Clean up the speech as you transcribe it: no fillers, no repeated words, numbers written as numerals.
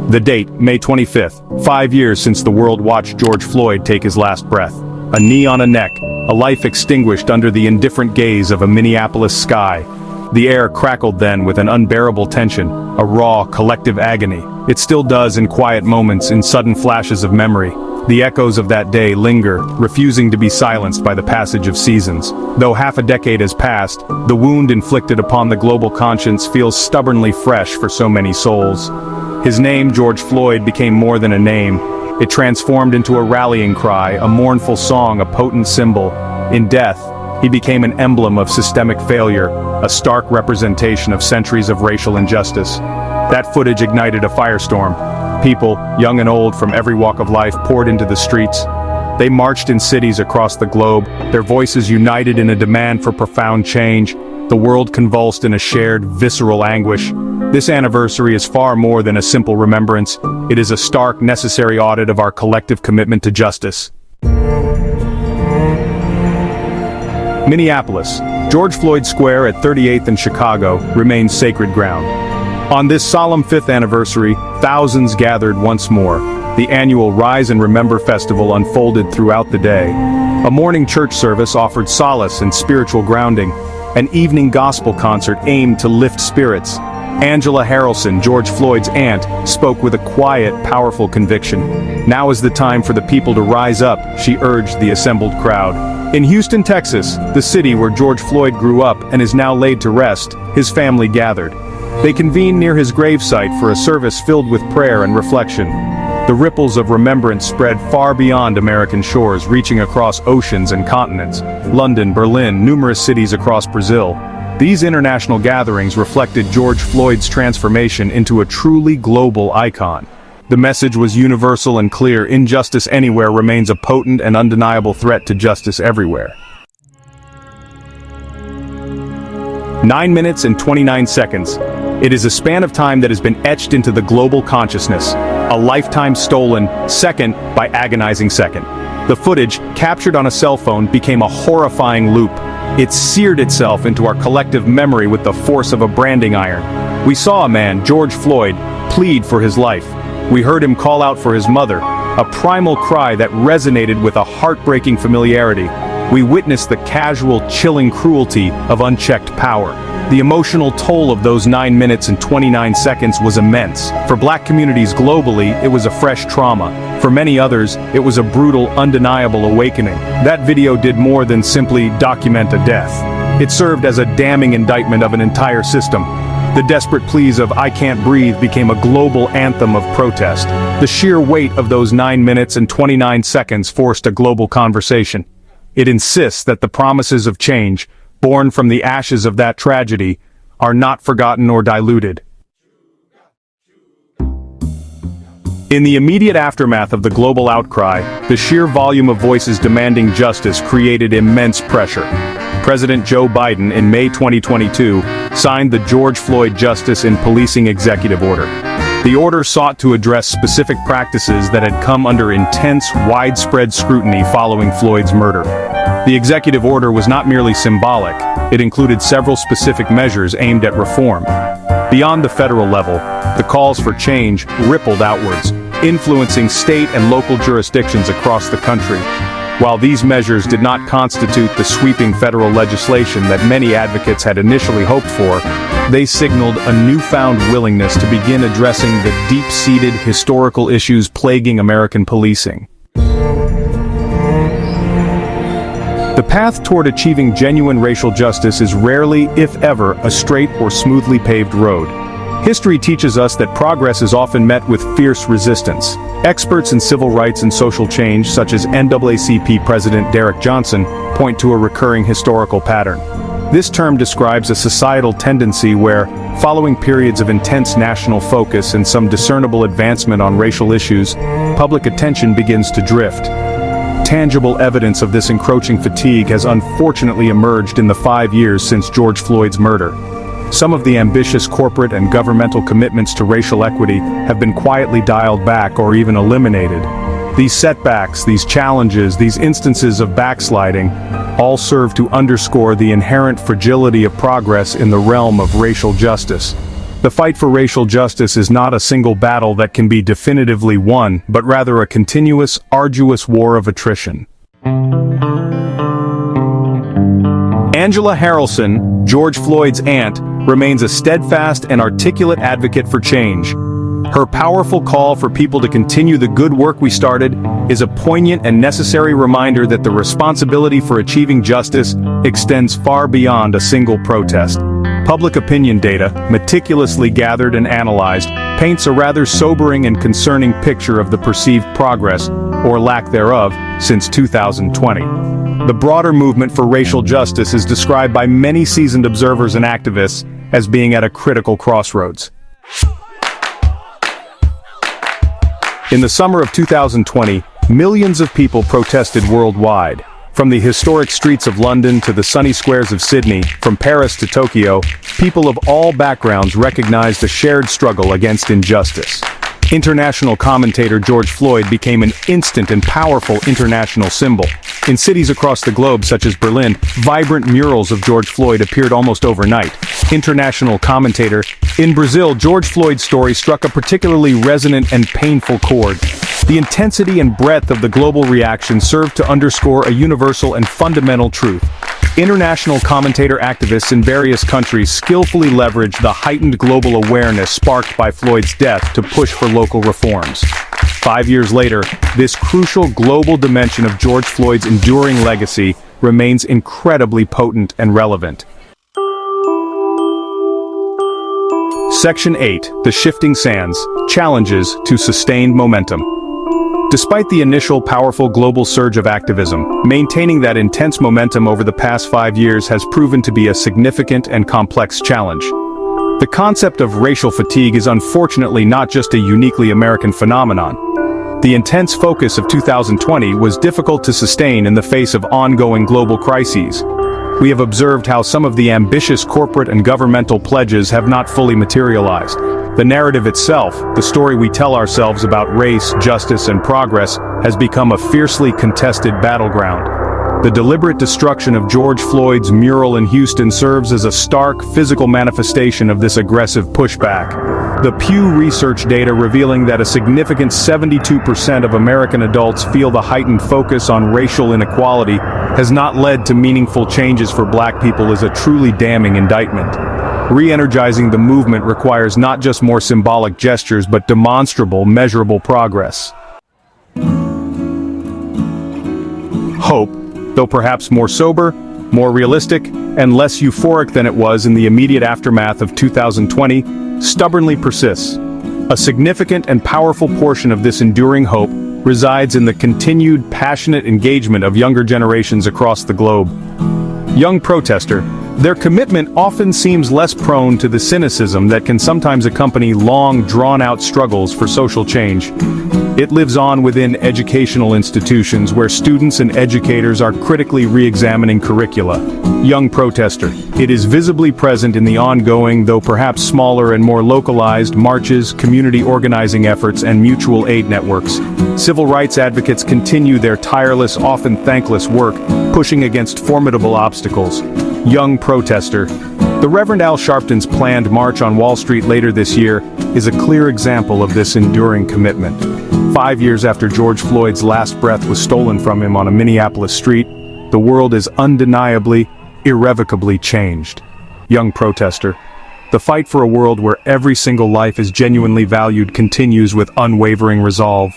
The date, May 25th, 5 years since the world watched George Floyd take his last breath. A knee on a neck, a life extinguished under the indifferent gaze of a Minneapolis sky. The air crackled then with an unbearable tension, a raw, collective agony. It still does in quiet moments, in sudden flashes of memory. The echoes of that day linger, refusing to be silenced by the passage of seasons. Though half a decade has passed, the wound inflicted upon the global conscience feels stubbornly fresh for so many souls. His name, George Floyd, became more than a name. It transformed into a rallying cry, a mournful song, a potent symbol. In death, he became an emblem of systemic failure, a stark representation of centuries of racial injustice. That footage ignited a firestorm. People, young and old from every walk of life, poured into the streets. They marched in cities across the globe, their voices united in a demand for profound change. The world convulsed in a shared, visceral anguish. This anniversary is far more than a simple remembrance. It is a stark, necessary audit of our collective commitment to justice. Minneapolis. George Floyd Square at 38th and Chicago remains sacred ground. On this solemn 5th anniversary, thousands gathered once more. The annual Rise and Remember Festival unfolded throughout the day. A morning church service offered solace and spiritual grounding. An evening gospel concert aimed to lift spirits. Angela Harrelson, George Floyd's aunt, spoke with a quiet, powerful conviction. Now is the time for the people to rise up, she urged the assembled crowd. In Houston, Texas, the city where George Floyd grew up and is now laid to rest, his family gathered. They convened near his gravesite for a service filled with prayer and reflection. The ripples of remembrance spread far beyond American shores, reaching across oceans and continents. London, Berlin, numerous cities across Brazil. These international gatherings reflected George Floyd's transformation into a truly global icon. The message was universal and clear: injustice anywhere remains a potent and undeniable threat to justice everywhere. 9 minutes and 29 seconds. It is a span of time that has been etched into the global consciousness. A lifetime stolen, second by agonizing second. The footage, captured on a cell phone, became a horrifying loop. It seared itself into our collective memory with the force of a branding iron. We saw a man, George Floyd, plead for his life. We heard him call out for his mother, a primal cry that resonated with a heartbreaking familiarity. We witnessed the casual, chilling cruelty of unchecked power. The emotional toll of those 9 minutes and 29 seconds was immense. For Black communities globally, it was a fresh trauma. For many others, it was a brutal, undeniable awakening. That video did more than simply document a death. It served as a damning indictment of an entire system. The desperate pleas of "I can't breathe" became a global anthem of protest. The sheer weight of those 9 minutes and 29 seconds forced a global conversation. It insists that the promises of change, born from the ashes of that tragedy, are not forgotten or diluted. In the immediate aftermath of the global outcry, the sheer volume of voices demanding justice created immense pressure. President Joe Biden, in May 2022, signed the George Floyd Justice in Policing Executive Order. The order sought to address specific practices that had come under intense, widespread scrutiny following Floyd's murder. The executive order was not merely symbolic, it included several specific measures aimed at reform. Beyond the federal level, the calls for change rippled outwards, influencing state and local jurisdictions across the country. While these measures did not constitute the sweeping federal legislation that many advocates had initially hoped for, they signaled a newfound willingness to begin addressing the deep-seated historical issues plaguing American policing. The path toward achieving genuine racial justice is rarely, if ever, a straight or smoothly paved road. History teaches us that progress is often met with fierce resistance. Experts in civil rights and social change, such as NAACP President Derek Johnson, point to a recurring historical pattern. This term describes a societal tendency where, following periods of intense national focus and some discernible advancement on racial issues, public attention begins to drift. Tangible evidence of this encroaching fatigue has unfortunately emerged in the 5 years since George Floyd's murder. Some of the ambitious corporate and governmental commitments to racial equity have been quietly dialed back or even eliminated. These setbacks, these challenges, these instances of backsliding, all serve to underscore the inherent fragility of progress in the realm of racial justice. The fight for racial justice is not a single battle that can be definitively won, but rather a continuous, arduous war of attrition. Angela Harrelson, George Floyd's aunt, remains a steadfast and articulate advocate for change. Her powerful call for people to continue the good work we started is a poignant and necessary reminder that the responsibility for achieving justice extends far beyond a single protest. Public opinion data, meticulously gathered and analyzed, paints a rather sobering and concerning picture of the perceived progress, or lack thereof, since 2020. The broader movement for racial justice is described by many seasoned observers and activists as being at a critical crossroads. In the summer of 2020, millions of people protested worldwide. From the historic streets of London to the sunny squares of Sydney, from Paris to Tokyo, people of all backgrounds recognized a shared struggle against injustice. International commentator George Floyd became an instant and powerful international symbol. In cities across the globe such as Berlin, vibrant murals of George Floyd appeared almost overnight. International commentator, in Brazil, George Floyd's story struck a particularly resonant and painful chord. The intensity and breadth of the global reaction served to underscore a universal and fundamental truth. International commentator activists in various countries skillfully leveraged the heightened global awareness sparked by Floyd's death to push for local reforms. 5 years later, this crucial global dimension of George Floyd's enduring legacy remains incredibly potent and relevant. Section 8. The Shifting Sands. Challenges to Sustained Momentum. Despite the initial powerful global surge of activism, maintaining that intense momentum over the past 5 years has proven to be a significant and complex challenge. The concept of racial fatigue is unfortunately not just a uniquely American phenomenon. The intense focus of 2020 was difficult to sustain in the face of ongoing global crises. We have observed how some of the ambitious corporate and governmental pledges have not fully materialized. The narrative itself, the story we tell ourselves about race, justice, and progress, has become a fiercely contested battleground. The deliberate destruction of George Floyd's mural in Houston serves as a stark, physical manifestation of this aggressive pushback. The Pew Research data revealing that a significant 72% of American adults feel the heightened focus on racial inequality has not led to meaningful changes for Black people is a truly damning indictment. Re-energizing the movement requires not just more symbolic gestures but demonstrable, measurable progress. Hope, though perhaps more sober, more realistic, and less euphoric than it was in the immediate aftermath of 2020, stubbornly persists. A significant and powerful portion of this enduring hope resides in the continued passionate engagement of younger generations across the globe. Young protester, their commitment often seems less prone to the cynicism that can sometimes accompany long, drawn-out struggles for social change. It lives on within educational institutions where students and educators are critically re-examining curricula. Young protester, it is visibly present in the ongoing, though perhaps smaller and more localized, marches, community organizing efforts, and mutual aid networks. Civil rights advocates continue their tireless, often thankless work, pushing against formidable obstacles. Young protester, the Reverend Al Sharpton's planned march on Wall Street later this year is a clear example of this enduring commitment. 5 years after George Floyd's last breath was stolen from him on a Minneapolis street, the world is undeniably, irrevocably changed. Young protester, the fight for a world where every single life is genuinely valued continues with unwavering resolve.